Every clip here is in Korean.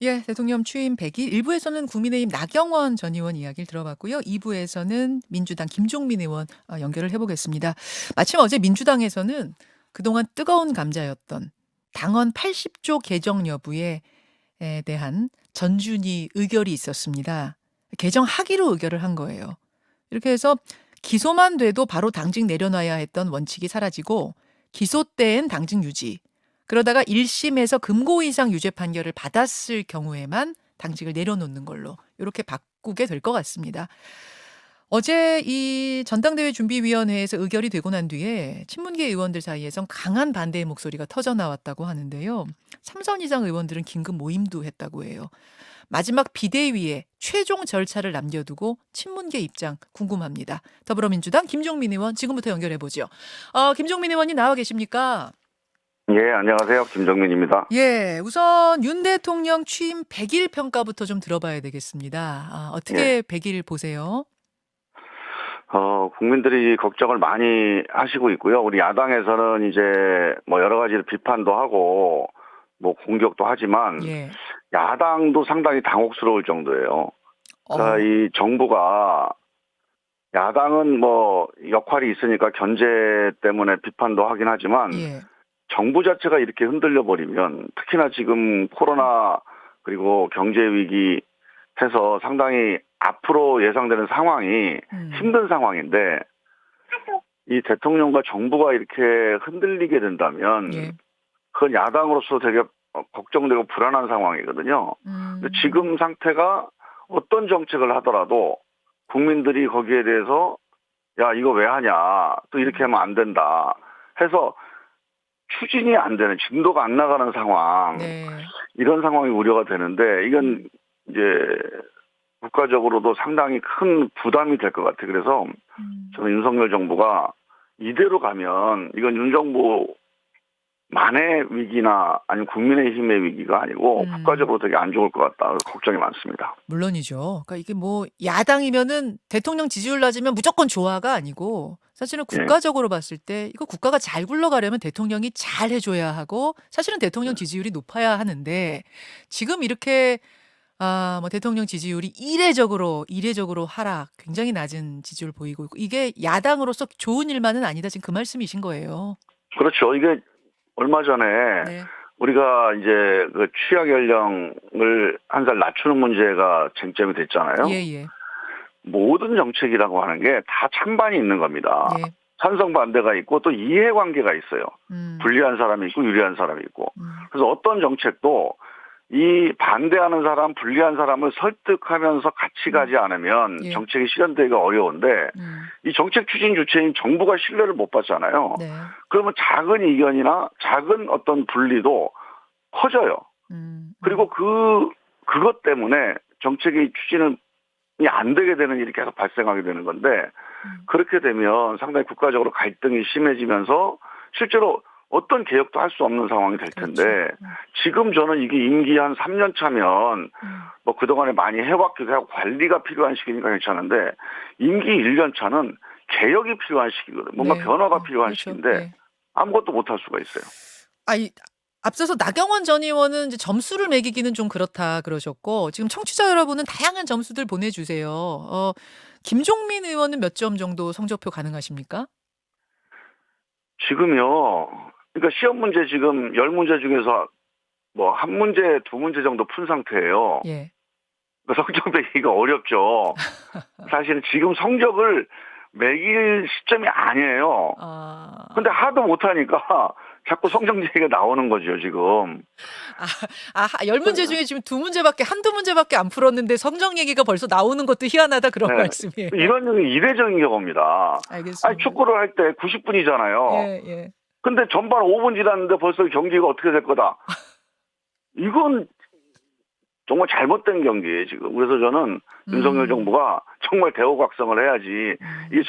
예, 대통령 취임 100일 1부에서는 국민의힘 나경원 전 의원 이야기를 들어봤고요. 2부에서는 민주당 김종민 의원 연결을 해보겠습니다. 마침 어제 민주당에서는 그동안 뜨거운 감자였던 당헌 80조 개정 여부에 대한 전준희 의결이 있었습니다. 개정하기로 의결을 한 거예요. 이렇게 해서 기소만 돼도 바로 당직 내려놔야 했던 원칙이 사라지고 기소 때엔 당직 유지. 그러다가 1심에서 금고 이상 유죄 판결을 받았을 경우에만 당직을 내려놓는 걸로 이렇게 바꾸게 될 것 같습니다. 어제 이 전당대회 준비위원회에서 의결이 되고 난 뒤에 친문계 의원들 사이에선 강한 반대의 목소리가 터져 나왔다고 하는데요. 3선 이상 의원들은 긴급 모임도 했다고 해요. 마지막 비대위에 최종 절차를 남겨두고 친문계 입장 궁금합니다. 더불어민주당 김종민 의원 지금부터 연결해 보죠. 김종민 의원님 나와 계십니까? 예, 안녕하세요. 김정민입니다. 예, 우선 윤 대통령 취임 100일 평가부터 좀 들어봐야 되겠습니다. 예, 어떻게 100일 보세요? 국민들이 걱정을 많이 하시고 있고요. 우리 야당에서는 이제 뭐 여러 가지 비판도 하고 뭐 공격도 하지만 예. 야당도 상당히 당혹스러울 정도예요. 그러니까 어, 이 정부가 야당은 뭐 역할이 있으니까 견제 때문에 비판도 하긴 하지만 예. 정부 자체가 이렇게 흔들려 버리면 특히나 지금 코로나 그리고 경제 위기 해서 상당히 앞으로 예상되는 상황이 음. 힘든 상황인데 이 대통령과 정부가 이렇게 흔들리게 된다면 예. 그건 야당으로서 되게 걱정되고 불안한 상황이거든요. 근데 음. 지금 상태가 어떤 정책을 하더라도 국민들이 거기에 대해서 야 이거 왜 하냐 또 이렇게 하면 안 된다 해서 추진이 안 되는 진도가 안 나가는 상황 네. 이런 상황이 우려가 되는데 이건 이제 국가적으로도 상당히 큰 부담이 될 것 같아요. 그래서 음. 저는 윤석열 정부가 이대로 가면 이건 윤 정부만의 위기나 아니면 국민의힘의 위기가 아니고 음. 국가적으로 되게 안 좋을 것 같다. 걱정이 많습니다. 물론이죠. 그러니까 이게 뭐 야당이면은 대통령 지지율 낮으면 무조건 좋아가 아니고 사실은 예. 국가적으로 봤을 때 이거 국가가 잘 굴러가려면 대통령이 잘 해줘야 하고 사실은 대통령 지지율이 높아야 하는데 지금 이렇게 뭐 대통령 지지율이 이례적으로 하락, 굉장히 낮은 지지율 보이고 있고 이게 야당으로서 좋은 일만은 아니다. 지금 그 말씀이신 거예요. 그렇죠. 이게 얼마 전에 네. 우리가 이제 그 취약 연령을 한 살 낮추는 문제가 쟁점이 됐잖아요. 예예. 모든 정책이라고 하는 게 다 찬반이 있는 겁니다. 예. 찬성 반대가 있고 또 이해관계가 있어요. 음. 불리한 사람이 있고 유리한 사람이 있고. 음. 그래서 어떤 정책도 이 반대하는 사람, 불리한 사람을 설득하면서 같이 가지 않으면 예. 정책이 실현되기가 어려운데 음. 이 정책 추진 주체인 정부가 신뢰를 못 받잖아요. 네. 그러면 작은 이견이나 작은 어떤 분리도 커져요. 음. 그리고 그것 때문에 정책의 추진이 안 되게 되는 일이 계속 발생하게 되는 건데 음. 그렇게 되면 상당히 국가적으로 갈등이 심해지면서 실제로 어떤 개혁도 할 수 없는 상황이 될 텐데 그렇죠. 지금 저는 이게 임기 한 3년 차면 음. 뭐 그동안에 많이 해왔기도 하고 관리가 필요한 시기니까 괜찮은데 임기 1년 차는 개혁이 필요한 시기거든요. 뭔가 네. 변화가 필요한 그렇죠. 시기인데 예. 아무것도 못할 수가 있어요. 이 앞서서 나경원 전 의원은 이제 점수를 매기기는 좀 그렇다 그러셨고 지금 청취자 여러분은 다양한 점수들 보내주세요. 김종민 의원은 몇 점 정도 성적표 가능하십니까? 지금요. 그러니까 시험 문제 지금 10문제 중에서 뭐 한 문제, 두 문제 정도 푼 상태예요. 예. 그러니까 성적 매기가 어렵죠. 사실은 지금 성적을 매길 시점이 아니에요. 아. 근데 하도 못하니까 자꾸 성적 얘기가 나오는 거죠, 지금. 아, 10문제 중에 지금 두 문제밖에 한두 문제밖에 안 풀었는데 성적 얘기가 벌써 나오는 것도 희한하다 그런 네. 말씀이에요. 이런 게 이례적인 경우입니다. 아니, 알겠습니다. 축구를 할 때 90분이잖아요. 예, 예. 근데 전반 5분 지났는데 벌써 경기가 어떻게 될 거다. 이건 정말 잘못된 경기예요, 지금. 그래서 저는 윤석열 음. 정부가 정말 대호각성을 해야지. 이 음.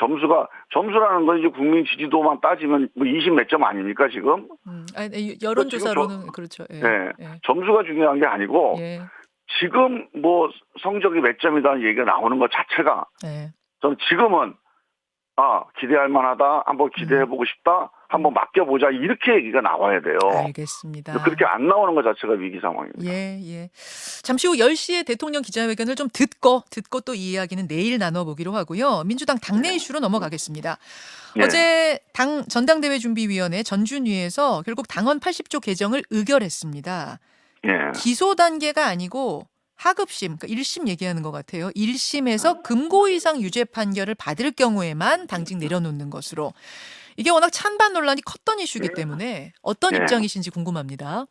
점수라는 건 이제 국민 지지도만 따지면 뭐 20 몇 점 아닙니까, 지금? 아니, 그러니까 지금 여론조사로는 그렇죠. 예. 네, 예. 점수가 중요한 게 아니고 예. 지금 뭐 성적이 몇 점이다는 얘기가 나오는 것 자체가 예. 저는 지금은 기대할 만하다. 한번 음. 기대해보고 싶다. 한번 맡겨보자 이렇게 얘기가 나와야 돼요. 알겠습니다. 그렇게 안 나오는 것 자체가 위기 상황입니다. 예, 예. 잠시 후 10시에 대통령 기자회견을 좀 듣고 또 이 이야기는 내일 나눠보기로 하고요. 민주당 당내 이슈로 넘어가겠습니다. 예. 어제 당 전당대회 준비위원회 전준위에서 결국 당헌 80조 개정을 의결했습니다. 예. 기소 단계가 아니고 하급심, 그러니까 1심 얘기하는 것 같아요. 1심에서 금고 이상 유죄 판결을 받을 경우에만 당직 내려놓는 것으로. 이게 워낙 찬반 논란이 컸던 이슈이기 때문에 어떤 예. 입장이신지 궁금합니다.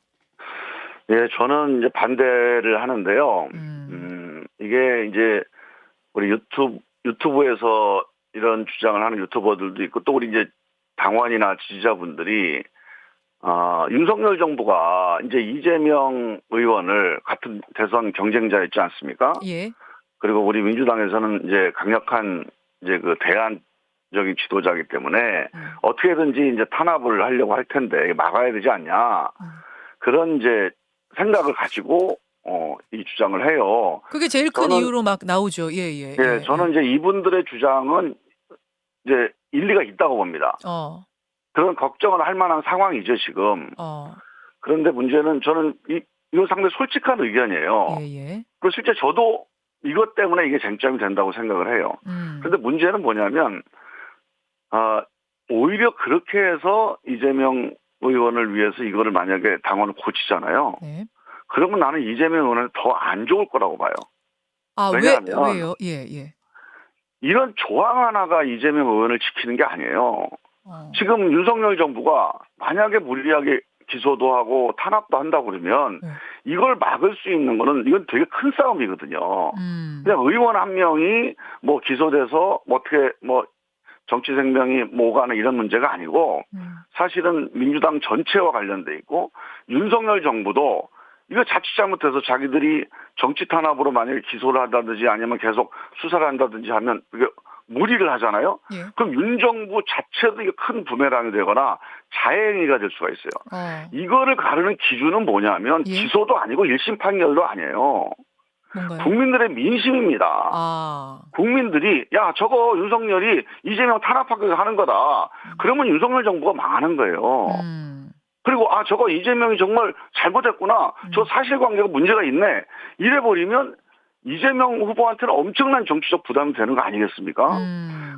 예, 저는 이제 반대를 하는데요. 이게 이제 우리 유튜브에서 이런 주장을 하는 유튜버들도 있고 또 우리 이제 당원이나 지지자분들이 윤석열 정부가 이제 이재명 의원을 같은 대선 경쟁자였지 않습니까? 예. 그리고 우리 민주당에서는 이제 강력한 이제 그 대안적인 지도자이기 때문에 어떻게든지 이제 탄압을 하려고 할 텐데 막아야 되지 않냐. 그런 이제 생각을 가지고 이 주장을 해요. 그게 제일 큰 이유로 막 나오죠. 예, 예. 예, 저는 이제 이분들의 주장은 이제 일리가 있다고 봅니다. 그런 걱정을 할 만한 상황이죠, 지금. 그런데 문제는 저는 이거 상당히 솔직한 의견이에요. 예, 예. 그리고 실제 저도 이것 때문에 이게 쟁점이 된다고 생각을 해요. 그런데 문제는 뭐냐면, 오히려 그렇게 해서 이재명 의원을 위해서 이거를 만약에 당원을 고치잖아요. 네. 그러면 나는 이재명 의원은 더 안 좋을 거라고 봐요. 왜냐하면 왜요? 예, 예. 이런 조항 하나가 이재명 의원을 지키는 게 아니에요. 지금 윤석열 정부가 만약에 무리하게 기소도 하고 탄압도 한다고 그러면 이걸 막을 수 있는 거는 이건 되게 큰 싸움이거든요. 그냥 의원 한 명이 뭐 기소돼서 어떻게 뭐 정치 생명이 뭐가는 이런 문제가 아니고 사실은 민주당 전체와 관련돼 있고 윤석열 정부도 이거 자칫 잘못해서 자기들이 정치 탄압으로 만약에 기소를 한다든지 아니면 계속 수사를 한다든지 하면 이게 무리를 하잖아요. 예. 그럼 윤 정부 자체도 이게 큰 부메랑이 되거나 자해행위가 될 수가 있어요. 이거를 가르는 기준은 뭐냐면 예. 기소도 아니고 1심 판결도 아니에요. 뭔가요? 국민들의 민심입니다. 국민들이 야 저거 윤석열이 이재명 탄압하게 하는 거다. 그러면 윤석열 정부가 망하는 거예요. 그리고 저거 이재명이 정말 잘못했구나. 저 사실관계가 문제가 있네. 이래버리면 이재명 후보한테는 엄청난 정치적 부담이 되는 거 아니겠습니까?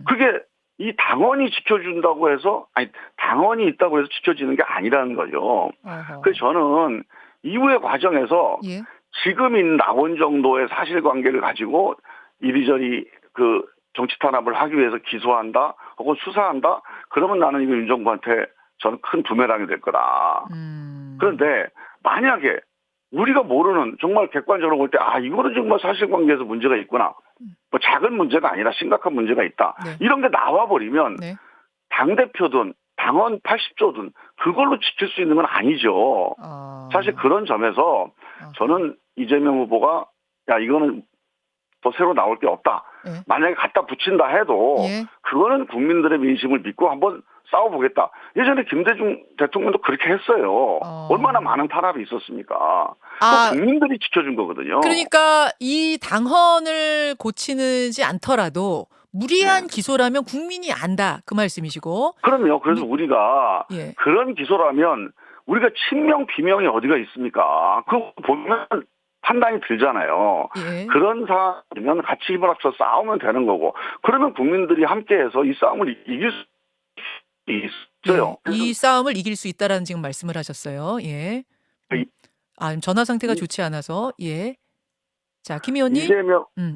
그게 이 당원이 지켜준다고 해서 당원이 있다고 해서 지켜지는 게 아니라는 거죠. 그래서 저는 이후의 과정에서 예. 지금 있는 나온 정도의 사실관계를 가지고 이리저리 그 정치 탄압을 하기 위해서 기소한다 혹은 수사한다 그러면 나는 이거 윤 정부한테 저는 큰 부메랑이 될 거다. 그런데 만약에 우리가 모르는 정말 객관적으로 볼 때 이거는 정말 사실관계에서 문제가 있구나. 뭐 작은 문제가 아니라 심각한 문제가 있다. 네. 이런 게 나와버리면 네. 당대표든 당원 80조든 그걸로 지킬 수 있는 건 아니죠. 사실 그런 점에서 저는 이재명 후보가 이거는 더 새로 나올 게 없다. 예. 만약에 갖다 붙인다 해도 예. 그거는 국민들의 민심을 믿고 한번 싸워보겠다. 예전에 김대중 대통령도 그렇게 했어요. 얼마나 많은 탄압이 있었습니까? 국민들이 지켜준 거거든요. 그러니까 이 당헌을 고치지 않더라도 무리한 기소라면 국민이 안다 그 말씀이시고. 그럼요. 그래서 우리가 예. 그런 기소라면 우리가 친명 비명이 어디가 있습니까? 그거 보면 판단이 들잖아요. 예. 그런 상황이면 같이 힘을 합쳐 싸우면 되는 거고 그러면 국민들이 함께해서 이 싸움을 이길 수 있어요. 예. 이 싸움을 이길 수 있다라는 지금 말씀을 하셨어요. 예. 전화 상태가 좋지 않아서 예. 자, 김 의원님.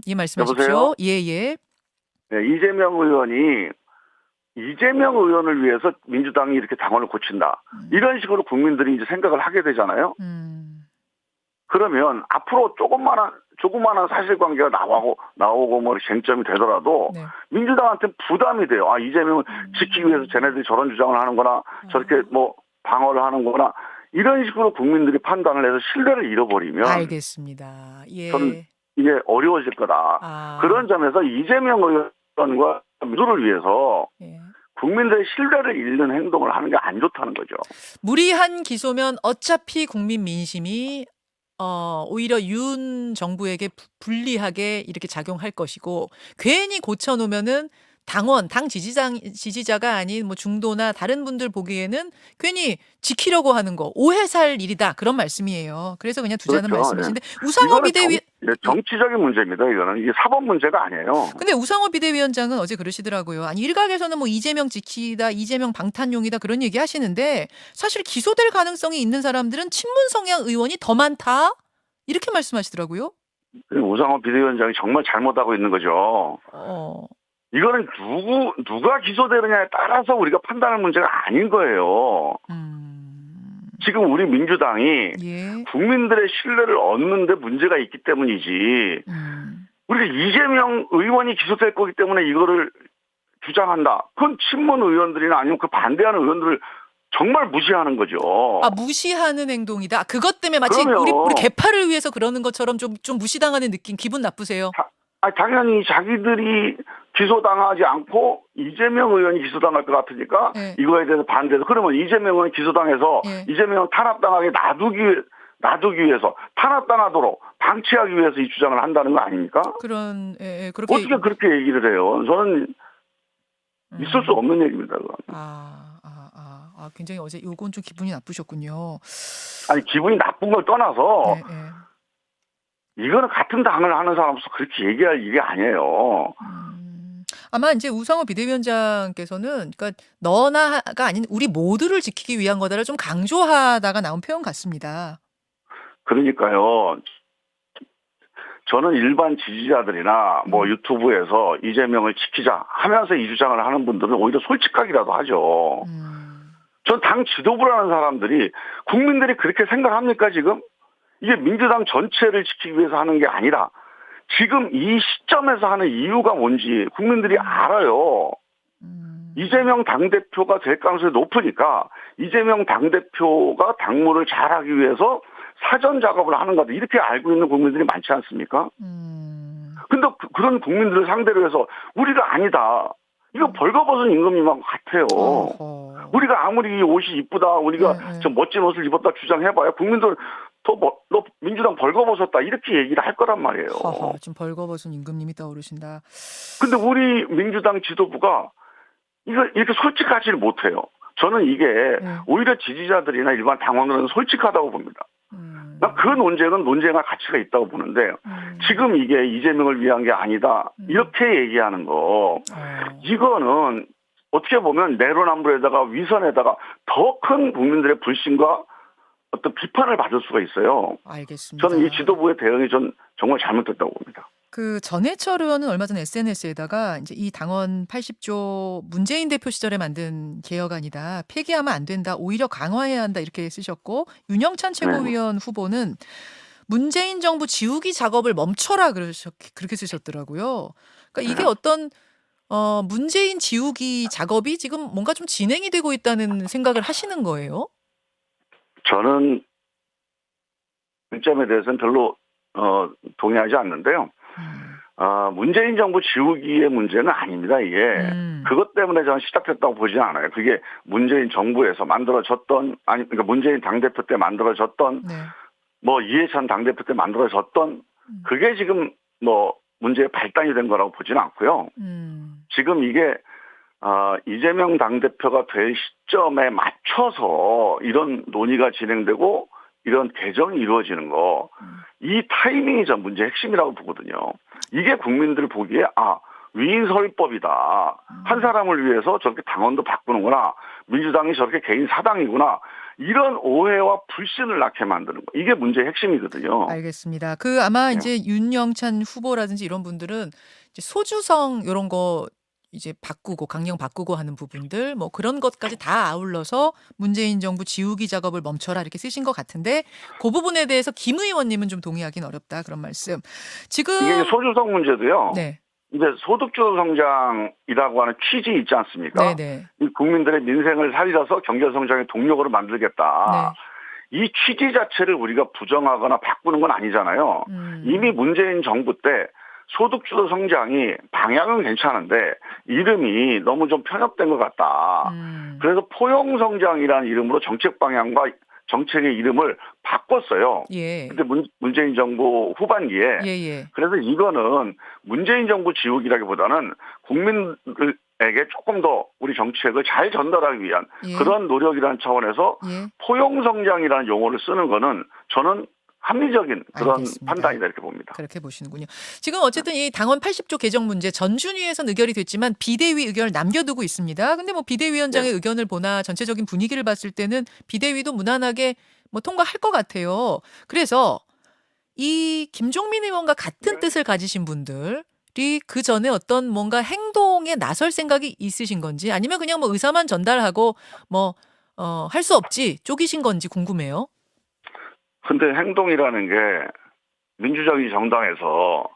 예, 말씀하십시오. 여보세요? 예, 예. 네, 이재명 의원이 이재명 의원을 위해서 민주당이 이렇게 당원을 고친다. 이런 식으로 국민들이 이제 생각을 하게 되잖아요. 그러면 앞으로 조그마한 사실관계가 나오고 뭐 쟁점이 되더라도 네. 민주당한테 부담이 돼요. 이재명을 지키기 위해서 쟤네들이 저런 주장을 하는거나 저렇게 뭐 방어를 하는거나 이런 식으로 국민들이 판단을 해서 신뢰를 잃어버리면 알겠습니다. 예. 저는 이게 어려워질 거다. 그런 점에서 이재명 의원과 민주를 위해서 예. 국민들의 신뢰를 잃는 행동을 하는 게 안 좋다는 거죠. 무리한 기소면 어차피 국민 민심이 오히려 윤 정부에게 불리하게 이렇게 작용할 것이고 괜히 고쳐놓으면은 당 지지자가 아닌 뭐 중도나 다른 분들 보기에는 괜히 지키려고 하는 거 오해 살 일이다 그런 말씀이에요. 그래서 그냥 두자는 그렇죠. 예. 말씀이신데 우상호 이거는 비대위 정치적인 문제입니다. 이거는 이게 사법 문제가 아니에요. 근데 우상호 비대위원장은 어제 그러시더라고요. 아니 일각에서는 뭐 이재명 지키다, 이재명 방탄용이다 그런 얘기 하시는데 사실 기소될 가능성이 있는 사람들은 친문 성향 의원이 더 많다 이렇게 말씀하시더라고요. 우상호 비대위원장이 정말 잘못하고 있는 거죠. 어, 이거는 누가 기소되느냐에 따라서 우리가 판단할 문제가 아닌 거예요. 지금 우리 민주당이 예, 국민들의 신뢰를 얻는데 문제가 있기 때문이지. 우리가 이재명 의원이 기소될 거기 때문에 이거를 주장한다. 그건 친문 의원들이나 아니면 그 반대하는 의원들을 정말 무시하는 거죠. 아 무시하는 행동이다. 그것 때문에 마치 그러면 우리 개파를 위해서 그러는 것처럼 좀 무시당하는 느낌, 기분 나쁘세요? 당연히 자기들이 기소당하지 않고 이재명 의원이 기소당할 것 같으니까 예. 이거에 대해서 반대해서 그러면 이재명 의원 기소당해서 예. 이재명 탄압당하게 놔두기 위해서 탄압당하도록 방치하기 위해서 이 주장을 한다는 거 아닙니까? 그렇게 어떻게 그렇게 얘기를 해요? 저는 있을 수 없는 얘기입니다. 그건. 굉장히 어제 요건 좀 기분이 나쁘셨군요. 아니 기분이 나쁜 걸 떠나서 네, 네. 이거는 같은 당을 하는 사람으로서 그렇게 얘기할 일이 아니에요. 아마 이제 우상호 비대위원장께서는 그러니까 너나가 아닌 우리 모두를 지키기 위한 거다를 좀 강조하다가 나온 표현 같습니다. 그러니까요. 저는 일반 지지자들이나 뭐 유튜브에서 이재명을 지키자 하면서 이 주장을 하는 분들은 오히려 솔직하기라도 하죠. 전 당 지도부라는 사람들이 국민들이 그렇게 생각합니까 지금? 이게 민주당 전체를 지키기 위해서 하는 게 아니라 지금 이 시점에서 하는 이유가 뭔지 국민들이 알아요. 이재명 당대표가 될 가능성이 높으니까 이재명 당대표가 당무를 잘하기 위해서 사전 작업을 하는 거다. 이렇게 알고 있는 국민들이 많지 않습니까? 근데 그런 국민들을 상대로 해서 우리가 아니다. 이거 벌거벗은 임금님하고 같아요. 우리가 아무리 이 옷이 이쁘다, 우리가 저 멋진 옷을 입었다 주장해봐야 국민들 너 민주당 벌거벗었다 이렇게 얘기를 할 거란 말이에요. 지금 벌거벗은 임금님이 떠오르신다. 근데 우리 민주당 지도부가 이거 이렇게 솔직하지를 못해요. 저는 이게 오히려 지지자들이나 일반 당원들은 솔직하다고 봅니다. 난 그 논쟁은 논쟁할 가치가 있다고 보는데 지금 이게 이재명을 위한 게 아니다 이렇게 얘기하는 거 이거는 어떻게 보면 내로남불에다가 위선에다가 더 큰 국민들의 불신과 어떤 비판을 받을 수가 있어요. 알겠습니다. 저는 이 지도부의 대응이 정말 잘못됐다고 봅니다. 그 전해철 의원은 얼마 전 SNS에다가 이제 이 당원 80조 문재인 대표 시절에 만든 개혁안이다. 폐기하면 안 된다. 오히려 강화해야 한다. 이렇게 쓰셨고 윤영찬 최고위원 후보는 문재인 정부 지우기 작업을 멈춰라 그렇게 쓰셨더라고요. 그러니까 이게 어떤 문재인 지우기 작업이 지금 뭔가 좀 진행이 되고 있다는 생각을 하시는 거예요? 저는 그 점에 대해서는 별로 동의하지 않는데요. 문재인 정부 지우기의 문제는 아닙니다, 이게. 그것 때문에 저는 시작됐다고 보지는 않아요. 그게 문재인 정부에서 만들어졌던, 그러니까 문재인 당대표 때 만들어졌던, 뭐 이해찬 당대표 때 만들어졌던, 그게 지금 뭐 문제의 발단이 된 거라고 보지는 않고요. 지금 이게, 이재명 당대표가 될 시점에 맞춰서 이런 논의가 진행되고, 이런 개정이 이루어지는 거, 이 타이밍이 전 문제의 핵심이라고 보거든요. 이게 국민들 보기에 위인설법이다. 한 사람을 위해서 저렇게 당원도 바꾸는구나. 민주당이 저렇게 개인 사당이구나. 이런 오해와 불신을 낳게 만드는 거. 이게 문제의 핵심이거든요. 알겠습니다. 아마 이제 윤영찬 후보라든지 이런 분들은 이제 소주성 이런 거 이제 바꾸고 강령 바꾸고 하는 부분들 뭐 그런 것까지 다 아울러서 문재인 정부 지우기 작업을 멈춰라 이렇게 쓰신 것 같은데 그 부분에 대해서 김 의원님은 좀 동의하기는 어렵다 그런 말씀. 지금 이게 소주성 문제도요. 네. 이제 소득주도 성장이라고 하는 취지 있지 않습니까? 네네. 이 국민들의 민생을 살려서 경제 성장의 동력으로 만들겠다. 이 취지 자체를 우리가 부정하거나 바꾸는 건 아니잖아요. 이미 문재인 정부 때 소득주도 성장이 방향은 괜찮은데 이름이 너무 좀 편협된 것 같다. 그래서 포용성장이라는 이름으로 정책 방향과 정책의 이름을 바꿨어요. 예. 근데 문재인 정부 후반기에. 예예. 그래서 이거는 문재인 정부 지우기라기보다는 국민들에게 조금 더 우리 정책을 잘 전달하기 위한 예. 그런 노력이라는 차원에서 예. 포용성장이라는 용어를 쓰는 거는 저는 합리적인 그런 알겠습니다. 판단이다 이렇게 봅니다. 그렇게 보시는군요. 지금 어쨌든 이 당원 80조 개정 문제 전준위에서는 의결이 됐지만 비대위 의견을 남겨두고 있습니다. 근데 뭐 비대위원장의 의견을 보나 전체적인 분위기를 봤을 때는 비대위도 무난하게 뭐 통과할 것 같아요. 그래서 이 김종민 의원과 같은 뜻을 가지신 분들이 그 전에 어떤 뭔가 행동에 나설 생각이 있으신 건지 아니면 그냥 뭐 의사만 전달하고 뭐 할 수 없지 쪼기신 건지 궁금해요. 근데 행동이라는 게 민주적인 정당에서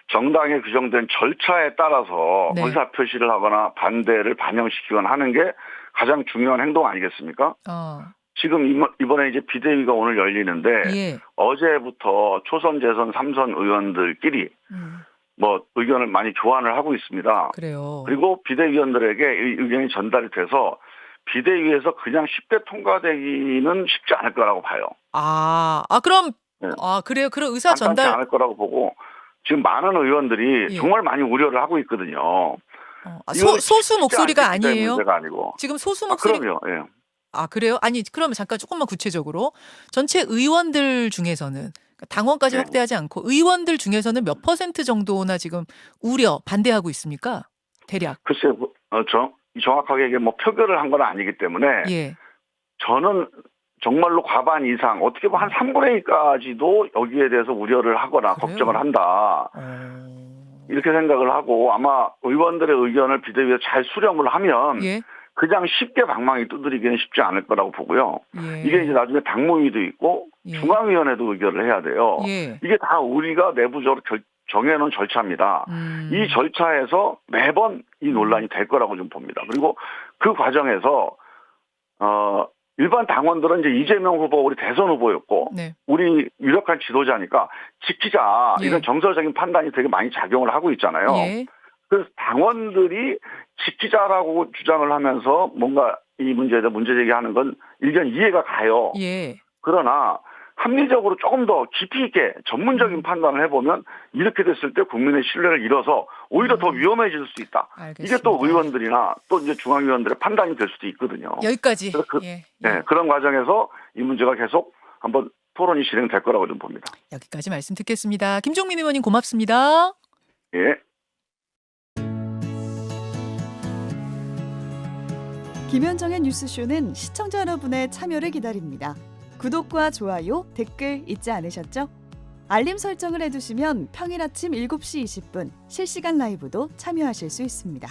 정당에 규정된 절차에 따라서 네. 의사표시를 하거나 반대를 반영시키거나 하는 게 가장 중요한 행동 아니겠습니까? 지금 이번에 이제 비대위가 오늘 열리는데 예. 어제부터 초선, 재선, 3선 의원들끼리 뭐 의견을 많이 교환을 하고 있습니다. 그래요. 그리고 비대위원들에게 이 의견이 전달이 돼서 비대위에서 그냥 쉽게 통과되기는 쉽지 않을 거라고 봐요. 그럼 네. 그래요. 그런 의사 간단치 전달 않을 거라고 보고 지금 많은 의원들이 예. 정말 많이 우려를 하고 있거든요. 소수 목소리가 아니에요? 문제가 아니고. 지금 소수 목소리 그럼요. 예. 그래요? 아니 그러면 잠깐 조금만 구체적으로 전체 의원들 중에서는 그러니까 당원까지 네. 확대하지 않고 의원들 중에서는 몇 % 정도나 지금 우려 반대하고 있습니까? 대략. 글쎄요. 정확하게 이게 뭐 표결을 한 건 아니기 때문에 예. 저는 정말로 과반 이상 어떻게 보면 한 3분의 1까지도 여기에 대해서 우려를 하거나 그래요? 걱정을 한다. 이렇게 생각을 하고 아마 의원들의 의견을 비대위에서 잘 수렴을 하면 예. 그냥 쉽게 방망이 두드리기는 쉽지 않을 거라고 보고요. 예. 이게 이제 나중에 당무위도 있고 예. 중앙위원회도 의결을 해야 돼요. 예. 이게 다 우리가 내부적으로 정해놓은 절차입니다. 이 절차에서 매번 이 논란이 될 거라고 좀 봅니다. 그리고 그 과정에서 일반 당원들은 이제 이재명 후보 우리 대선 후보였고 네. 우리 유력한 지도자니까 지키자 예. 이런 정서적인 판단이 되게 많이 작용을 하고 있잖아요. 예. 그래서 당원들이 지키자라고 주장을 하면서 뭔가 이 문제에 대해 문제 제기하는 건 일견 이해가 가요. 예. 그러나 합리적으로 조금 더 깊이 있게 전문적인 판단을 해보면 이렇게 됐을 때 국민의 신뢰를 잃어서 오히려 더 위험해질 수 있다. 알겠습니다. 이게 또 의원들이나 또 이제 중앙위원들의 판단이 될 수도 있거든요. 여기까지. 그래서 예. 네, 그런 과정에서 이 문제가 계속 한번 토론이 진행될 거라고 좀 봅니다. 여기까지 말씀 듣겠습니다. 김종민 의원님 고맙습니다. 예. 김현정의 뉴스쇼는 시청자 여러분의 참여를 기다립니다. 구독과 좋아요, 댓글 잊지 않으셨죠? 알림 설정을 해두시면 평일 아침 7시 20분 실시간 라이브도 참여하실 수 있습니다.